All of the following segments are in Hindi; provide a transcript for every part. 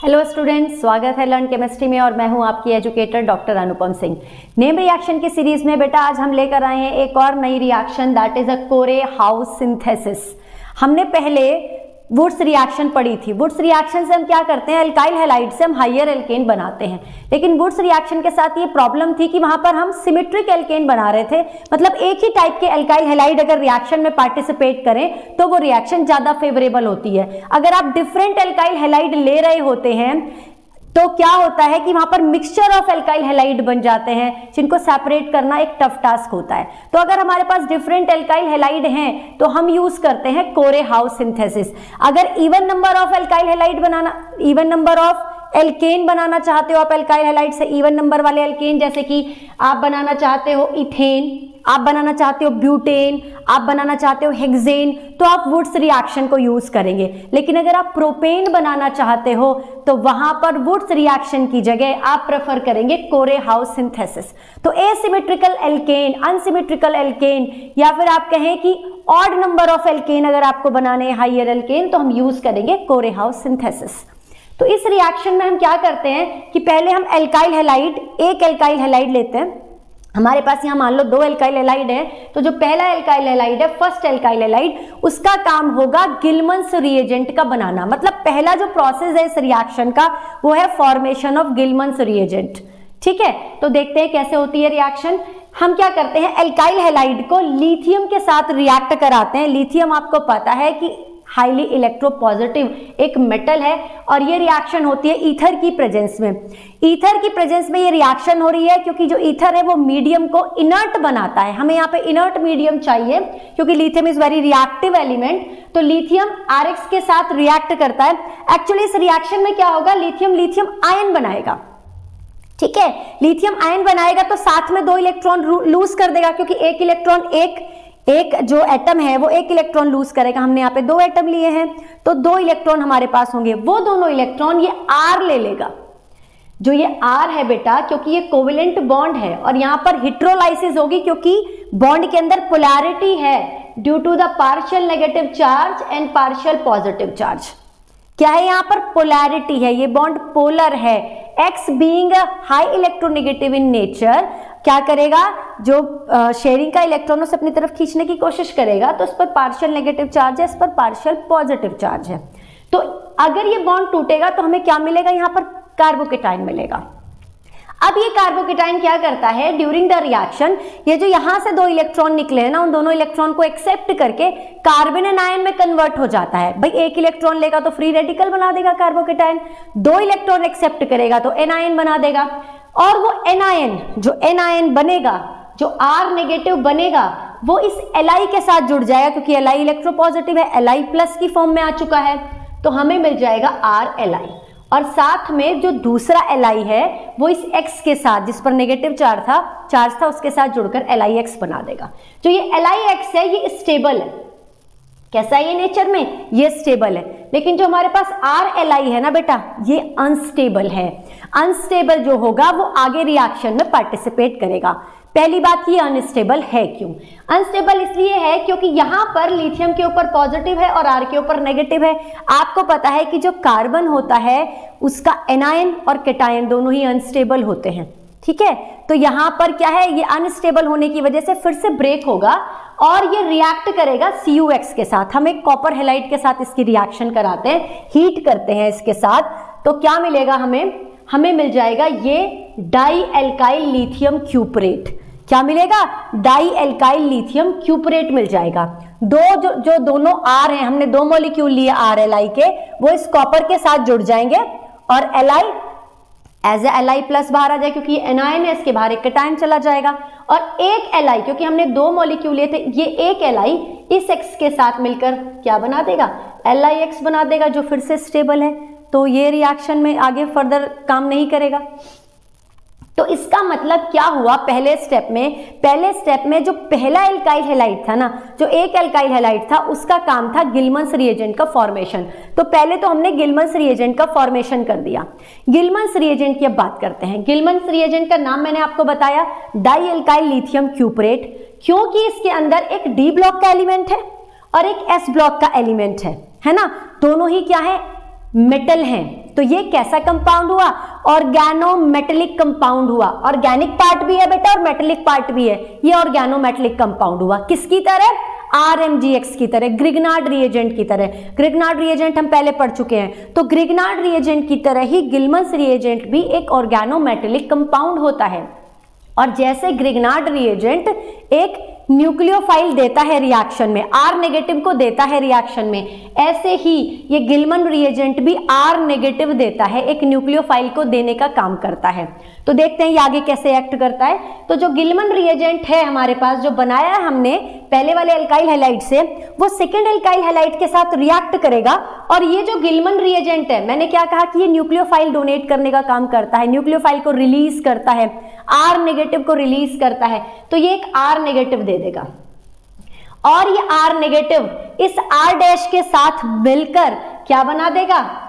हेलो स्टूडेंट्स, स्वागत है लर्न केमिस्ट्री में और मैं हूं आपकी educator doctor Anupam Singh. Name reaction की सीरीज में बेटा आज हम लेकर आए हैं एक और नई रिएक्शन, दैट इज अ कोरे हाउस सिंथेसिस। हमने पहले वुड्स रिएक्शन पढ़ी थी। वुड्स रिएक्शन से हम क्या करते हैं, अल्काइल हैलाइड से हम हाइयर एल्केन बनाते हैं। लेकिन वुड्स रिएक्शन के साथ ये प्रॉब्लम थी कि वहां पर हम सिमेट्रिक एल्केन बना रहे थे, मतलब एक ही टाइप के अल्काइल हैलाइड अगर रिएक्शन में पार्टिसिपेट करें तो वो रिएक्शन ज्यादा फेवरेबल होती है। अगर आप डिफरेंट अल्काइल हैलाइड ले रहे होते हैं तो क्या होता है कि वहां पर मिक्सचर ऑफ अल्काइल हैलाइड बन जाते हैं, जिनको सेपरेट करना एक टफ टास्क होता है। तो अगर हमारे पास डिफरेंट अल्काइल हैलाइड हैं तो हम यूज करते हैं कोरे हाउस सिंथेसिस। अगर even number of alkyl halide बनाना, इवन नंबर ऑफ एल्केन बनाना चाहते हो आप अल्काइल हैलाइड से, इवन नंबर वाले एल्केन, जैसे कि आप बनाना चाहते हो इथेन, आप बनाना चाहते हो ब्यूटेन, आप बनाना चाहते हो हेक्सेन, तो आप वुड्स रिएक्शन को यूज करेंगे। लेकिन अगर आप प्रोपेन बनाना चाहते हो तो वहां पर वुड्स रिएक्शन की जगह आप प्रेफर करेंगे कोरे हाउस सिंथेसिस। तो एसिमेट्रिकल एल्केन, अनसिमेट्रिकल एल्केन, या फिर आप कहें कि ऑड नंबर ऑफ एल्केन अगर आपको बनाने हैं हाइयर एल्केन, तो हम यूज करेंगे कोरे हाउस सिंथेसिस। तो इस रिएक्शन में हम क्या करते हैं कि पहले हम एल्काइल हैलाइड, एक एल्काइल हैलाइड लेते हैं। हमारे पास यहाँ मान लो दो एल्काइल हैलाइड है, तो जो पहला एल्काइल हैलाइड है, फर्स्ट एल्काइल हैलाइड, उसका काम होगा गिलमन्स रिएजेंट का बनाना। मतलब पहला जो प्रोसेस है इस रिएक्शन का वो है फॉर्मेशन ऑफ गिलमन्स रिएजेंट। ठीक है, तो देखते हैं कैसे होती है रिएक्शन। हम क्या करते हैं, एल्काइल हैलाइड को लिथियम के साथ रिएक्ट कराते हैं। लिथियम आपको पता है कि हाईली इलेक्ट्रोपॉजिटिव एक मेटल है और ये रिएक्शन होती है ईथर की प्रेजेंस में। ईथर की प्रेजेंस में ये रिएक्शन हो रही है क्योंकि जो ईथर है वो मीडियम को इनर्ट बनाता है। हमें यहाँ पे इनर्ट मीडियम चाहिए क्योंकि lithium is very reactive element, तो लिथियम RX के साथ रिएक्ट करता है। एक्चुअली इस रिएक्शन में क्या होगा, लिथियम आयन बनाएगा। ठीक है, लिथियम आयन बनाएगा तो साथ में दो इलेक्ट्रॉन लूज कर देगा, क्योंकि एक इलेक्ट्रॉन एक जो एटम है वो एक इलेक्ट्रॉन लूज करेगा। हमने यहाँ पे दो एटम लिए हैं तो दो इलेक्ट्रॉन हमारे पास होंगे। वो दोनों इलेक्ट्रॉन ये R ले लेगा। जो ये R है बेटा, क्योंकि ये कोवेलेंट बॉन्ड है और यहाँ पर हेटेरोलाइसिस होगी क्योंकि बॉन्ड के अंदर पोलैरिटी है due to the partial negative charge and partial positive charge. क्या है, यहाँ पर पोलैरिटी है, ये बॉन्ड पोलर है। X being high electronegative in nature क्या करेगा, जो शेयरिंग का इलेक्ट्रॉनों से अपनी तरफ खींचने की कोशिश करेगा, तो इस पर पार्शियल नेगेटिव चार्ज है, इस पर पार्शियल पॉजिटिव चार्ज है। तो अगर ये बॉन्ड टूटेगा तो हमें क्या मिलेगा, यहाँ पर कार्बोकेटाइन मिलेगा। अब ये कार्बोकेटाइन क्या करता है, ड्यूरिंग द रिएक्शन ये जो यहाँ से दो इलेक्ट्रॉन निकले हैं ना, उन दोनों इलेक्ट्रॉन को एक्सेप्ट करके कार्बन एनायन में कन्वर्ट हो जाता है। भाई एक इलेक्ट्रॉन लेगा तो फ्री रेडिकल बना देगा कार्बोकेटाइन, दो इलेक्ट्रॉन एक्सेप्ट करेगा तो एनायन बना देगा। और वो एनायन, जो एनायन बनेगा, जो R नेगेटिव बनेगा, वो इस Li के साथ जुड़ जाएगा क्योंकि Li इलेक्ट्रोपॉजिटिव है, Li प्लस की फॉर्म में आ चुका है, तो हमें मिल जाएगा RLi। और साथ में जो दूसरा Li है वो इस X के साथ, जिस पर नेगेटिव चार्ज था उसके साथ जुड़कर LiX बना देगा। जो ये LiX है ये स्टेबल है। कैसा है ये नेचर में, ये स्टेबल है। लेकिन जो हमारे पास RLi है ना बेटा, ये अनस्टेबल है। अनस्टेबल जो होगा वो आगे रिएक्शन में पार्टिसिपेट करेगा। पहली बात, ये अनस्टेबल है क्यों? अनस्टेबल इसलिए है क्योंकि यहाँ पर लिथियम के ऊपर पॉजिटिव है और R के ऊपर नेगेटिव है। आपको पता है कि जो कार्बन होता है उसका एनायन और कैटायन दोनों ही अनस्टेबल होते हैं। ठीक है, तो यहाँ पर क्या है, ये अनस्टेबल होने की वजह से फिर से ब्रेक होगा और ये रिएक्ट करेगा CuX के साथ। हम एक कॉपर हैलाइड के साथ इसकी रिएक्शन कराते हैं, हीट करते हैं इसके साथ, तो क्या मिलेगा हमें मिल जाएगा ये डाई एल्काइल लिथियम क्यूपरेट। क्या मिलेगा, डाई एल्काइल लिथियम क्यूपरेट मिल जाएगा। जो दोनों R हैं, हमने दो मॉलिक्यूल लिए RLi के, वो इस कॉपर के साथ जुड़ जाएंगे और Li as a Li plus बाहर आ जाए क्योंकि ये एनायन है, इसके बाहर एक कैटायन चला जाएगा। और एक Li, क्योंकि हमने दो मॉलिक्यूल लिए थे, ये एक Li इस X के साथ मिलकर क्या बना देगा, LiX बना देगा, जो फिर से स्टेबल है। तो ये रिएक्शन में आगे फर्दर काम नहीं करेगा। तो इसका मतलब क्या हुआ, पहले स्टेप में जो पहला एल्काइल हैलाइड था ना, जो एक एल्काइल हैलाइड था, उसका काम था गिलमन्स रिएजेंट का फॉर्मेशन। तो पहले तो हमने गिलमन्स रिएजेंट का फॉर्मेशन कर दिया। गिलमन्स रिएजेंट की अब बात करते हैं। गिलमन्स रिएजेंट का नाम मैंने आपको बताया, डाई एल्काइल लिथियम क्यूपरेट, क्योंकि इसके अंदर एक D ब्लॉक का एलिमेंट है और एक S ब्लॉक का एलिमेंट है ना। दोनों ही क्या है, मेटल हैं। तो ये कैसा कंपाउंड हुआ? ऑर्गेनोमेटेलिक कंपाउंड हुआ। ऑर्गेनिक पार्ट भी है बेटा और मेटेलिक पार्ट भी है, ये ऑर्गेनोमेटेलिक कंपाउंड हुआ। किसकी तरह? RMGX की तरह, ग्रिग्नार्ड रिएजेंट की तरह। ग्रिग्नार्ड रिएजेंट हम पहले पढ़ चुके हैं, तो ग्रिग्नार्ड रिएजेंट की तरह ही गिलमन्स रिएजेंट भी एक ऑर्गेनोमेटेलिक कंपाउंड होता है। और जैसे ग्रिग्नार्ड रिएजेंट एक न्यूक्लियोफाइल देता है रिएक्शन में, R नेगेटिव को देता है रिएक्शन में, ऐसे ही ये गिलमन रिएजेंट भी R नेगेटिव देता है, एक न्यूक्लियोफाइल को देने का काम करता है। तो देखते हैं ये आगे कैसे एक्ट करता है। तो जो गिलमन रिएजेंट है हमारे पास, जो बनाया है हमने पहले वाले एल्काइल हैलाइड से, वो सेकेंड एल्काइल हैलाइड के साथ रिएक्ट करेगा। और ये जो गिलमन रिएजेंट है, मैंने क्या कहा कि ये न्यूक्लियोफाइल डोनेट करने का काम करता है, न्यूक्लियोफाइल को रिलीज करता है, R नेगेटिव को रिलीज करता है, तो ये एक R नेगेटिव दे देगा। और ये R नेगेटिव इस R डैश के साथ मिलकर क्या बना देगा?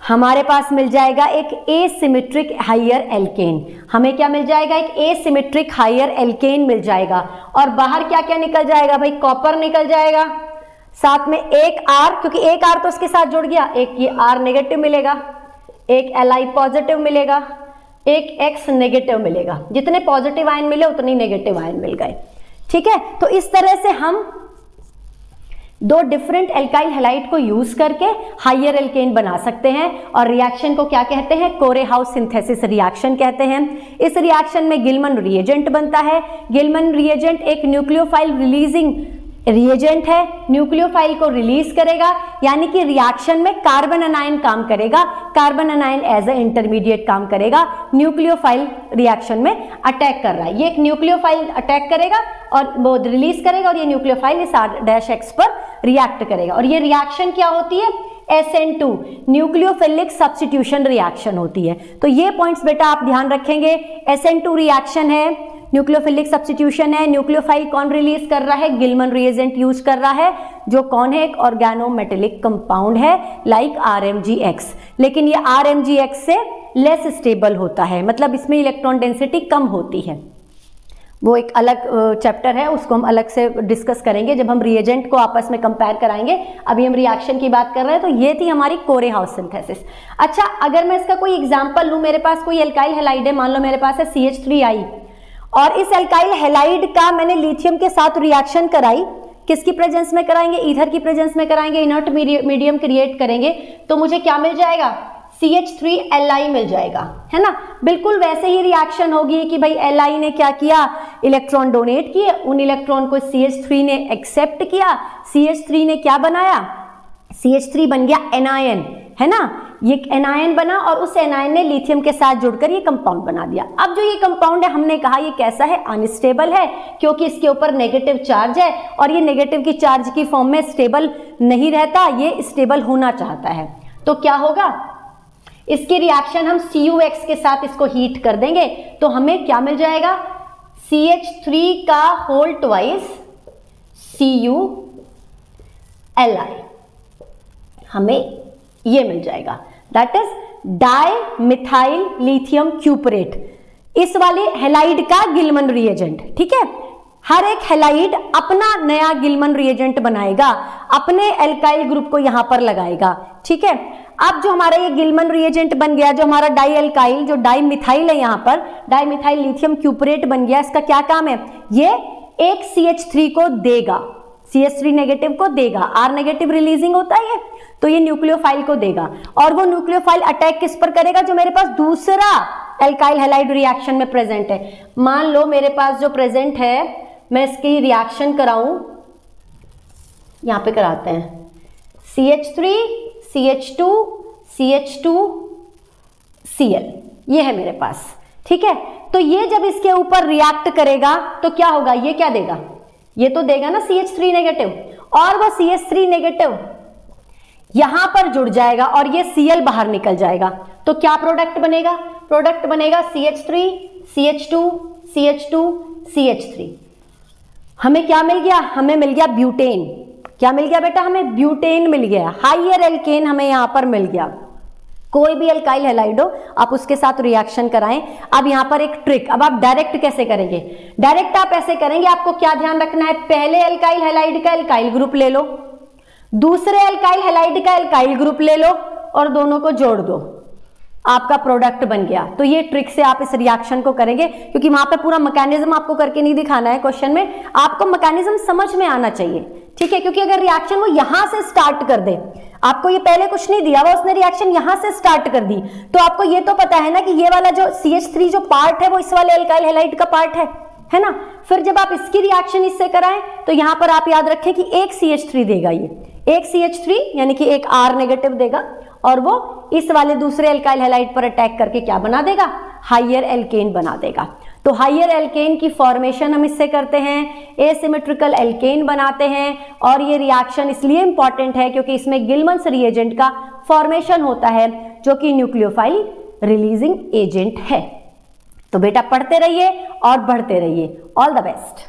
हमारे पास मिल जाएगा एक एसिमेट्रिक हायर एल्केन। हमें क्या मिल जाएगा? एक एसिमेट्रिक हायर एल्केन मिल जाएगा। और बाहर क्या क्या निकल जाएगा भाई? कॉपर निकल जाएगा, साथ में एक R, क्योंकि एक R तो उसके साथ जुड़ गया, एक ये R नेगेटिव मिलेगा, एक Li पॉजिटिव मिलेगा, एक X नेगेटिव मिलेगा। जितने पॉजिटिव आयन मिले उतने नेगेटिव आयन मिल गए। ठीक है, तो इस तरह से हम दो डिफरेंट एल्काइल हैलाइड को यूज करके हायर एल्केन बना सकते हैं। और रिएक्शन को क्या कहते हैं? कोरे-हाउस सिंथेसिस रिएक्शन कहते हैं। इस रिएक्शन में गिलमन रिएजेंट बनता है। गिलमन रिएजेंट एक न्यूक्लियोफाइल रिलीजिंग रिएजेंट है, न्यूक्लियोफाइल को रिलीज करेगा, यानी कि रिएक्शन में कार्बन एनायन काम करेगा, carbon anion as a intermediate काम करेगा। न्यूक्लियोफाइल रिएक्शन में अटैक कर रहा है, ये एक न्यूक्लियोफाइल अटैक करेगा और वो रिलीज करेगा, और ये न्यूक्लियोफाइल इस R-X पर रिएक्ट करेगा। और ये रिएक्शन क्या होती है? SN2 न्यूक्लियोफिलिक सब्स्टिट्यूशन रिएक्शन होती है। तो ये पॉइंट्स बेटा आप ध्यान रखेंगे। SN2 रिएक्शन है, न्यूक्लियोफिलिक सब्स्टिट्यूशन है, न्यूक्लियोफाइल कौन रिलीज कर रहा है? गिलमन रिएजेंट यूज कर रहा है, जो कौन है? एक ऑर्गेनोमेटेलिक कंपाउंड है, लाइक RMGX। लेकिन ये RMGX से लेस स्टेबल होता है, मतलब इसमें इलेक्ट्रॉन डेंसिटी कम होती है। वो एक अलग चैप्टर है, उसको हम अलग से डिस्कस करेंगे जब हम रिएजेंट को आपस में कंपेयर कराएंगे। अभी हम रिएक्शन की बात कर रहे हैं। तो ये थी हमारी कोरे-हाउस सिंथेसिस। अच्छा, अगर मैं इसका कोई एग्जांपल लूं, मेरे पास कोई एल्काइल हैलाइड है, मान लो मेरे पास है CH3I, और इस एल्काइल हैलाइड का मैंने लिथियम के साथ रिएक्शन कराई, किसकी प्रेजेंस में कराएंगे? ईथर की प्रेजेंस में कराएंगे, इनर्ट मीडियम क्रिएट करेंगे, तो मुझे क्या मिल जाएगा? CH3Li मिल जाएगा, है ना। बिल्कुल वैसे ही रिएक्शन होगी कि भाई Li ने क्या किया? इलेक्ट्रॉन डोनेट किए, उन इलेक्ट्रॉन को CH3 ने एक्सेप्ट किया, CH3 ने क्या बनाया? CH3 बन गया एनायन, है ना। ये एनायन बना और उस एनायन ने लिथियम के साथ जुड़कर ये कंपाउंड बना दिया। अब जो ये कंपाउंड है, हमने कहा ये कैसा है? अनस्टेबल है, क्योंकि इसके ऊपर नेगेटिव चार्ज है, और ये नेगेटिव की चार्ज की फॉर्म में स्टेबल नहीं रहता, ये स्टेबल होना चाहता है। तो क्या होगा? इसकी रिएक्शन हम CuX के साथ इसको हीट कर देंगे, तो हमें क्या मिल जाएगा? CH3 का होल ट्वाइस CuLi, हमें ये मिल जाएगा, that is dimethyl lithium cuprate, इस वाले हैलाइड का गिलमन रिएजेंट। ठीक है, हर एक हैलाइड अपना नया गिलमन रिएजेंट बनाएगा, अपने एल्काइल ग्रुप को यहां पर लगाएगा। ठीक है, अब जो हमारा ये गिलमन रिएजेंट बन गया, जो हमारा डाई एल्काइल, जो डाई मिथाइल है, यहां पर डाई मिथाइल लिथियम क्यूपरेट बन गया, इसका क्या काम है? ये एक CH3 को देगा, CH3 नेगेटिव को देगा, R नेगेटिव रिलीजिंग होता है ये, तो ये न्यूक्लियोफाइल को देगा, और वो न्यूक्लियोफाइल अटैक किस पर करेगा? जो मेरे पास दूसरा एल्काइल हैलाइड रिएक्शन में प्रेजेंट है। मान लो मेरे पास जो प्रेजेंट है, मैं इसकी रिएक्शन कराऊं, यहां पे कराते हैं, CH3 CH2 CH2 Cl, ये है मेरे पास। ठीक है, तो ये जब इसके ऊपर रिएक्ट करेगा तो क्या होगा? ये क्या देगा? ये तो देगा ना CH3 नेगेटिव, और वो CH3 नेगेटिव यहां पर जुड़ जाएगा और ये Cl बाहर निकल जाएगा। तो क्या प्रोडक्ट बनेगा? प्रोडक्ट बनेगा CH3 CH2 CH2 CH3। हमें क्या मिल गया? हमें मिल गया ब्यूटेन। क्या मिल गया बेटा? हमें ब्यूटेन मिल गया, हाइयर एल्केन हमें यहां पर मिल गया। कोई भी एल्काइल हैलाइड हो, आप उसके साथ रिएक्शन कराएं। अब यहां पर एक ट्रिक, अब आप डायरेक्ट कैसे करेंगे? डायरेक्ट आप ऐसे करेंगे, आपको क्या ध्यान रखना है? पहले एल्काइल हैलाइड का एल्काइल ग्रुप ले लो, दूसरे एल्काइल हैलाइड का एल्काइल ग्रुप ले लो, और दोनों को जोड़ दो, आपका प्रोडक्ट बन गया। तो ये ट्रिक से आप इस रिएक्शन को करेंगे, क्योंकि वहां पे पूरा मैकेनिज्म आपको करके नहीं दिखाना है क्वेश्चन में, आपको मैकेनिज्म समझ में आना चाहिए, ठीक है। क्योंकि अगर रिएक्शन वो यहां से स्टार्ट कर दे, आपको ये पहले कुछ नहीं दिया हुआ, उसने रिएक्शन यहां से स्टार्ट कर दी, तो आपको ये तो पता है ना कि ये वाला जो CH3 जो पार्ट है वो इस वाले एल्काइल हैलाइड का पार्ट है ना। फिर जब आप इसकी रिएक्शन इससे कराएं तो यहां पर आप याद रखें कि एक CH3 देगा, ये एक CH3 यानी कि एक R नेगेटिव देगा, और वो इस वाले दूसरे एल्काइल हैलाइड पर अटैक करके क्या बना देगा, हाइयर एल्केन बना देगा। तो हाइयर एल्केन की फॉर्मेशन हम इससे करते हैं, एसिमेट्रिकल एल्केन बनाते हैं। और ये रिएक्शन इसलिए इंपॉर्टेंट है क्योंकि इसमें गिलमन्स रिएजेंट का फॉर्मेशन होता है, जो कि न्यूक्लियोफाइल रिलीजिंग एजेंट है। तो बेटा पढ़ते रहिए और बढ़ते रहिए। All the best.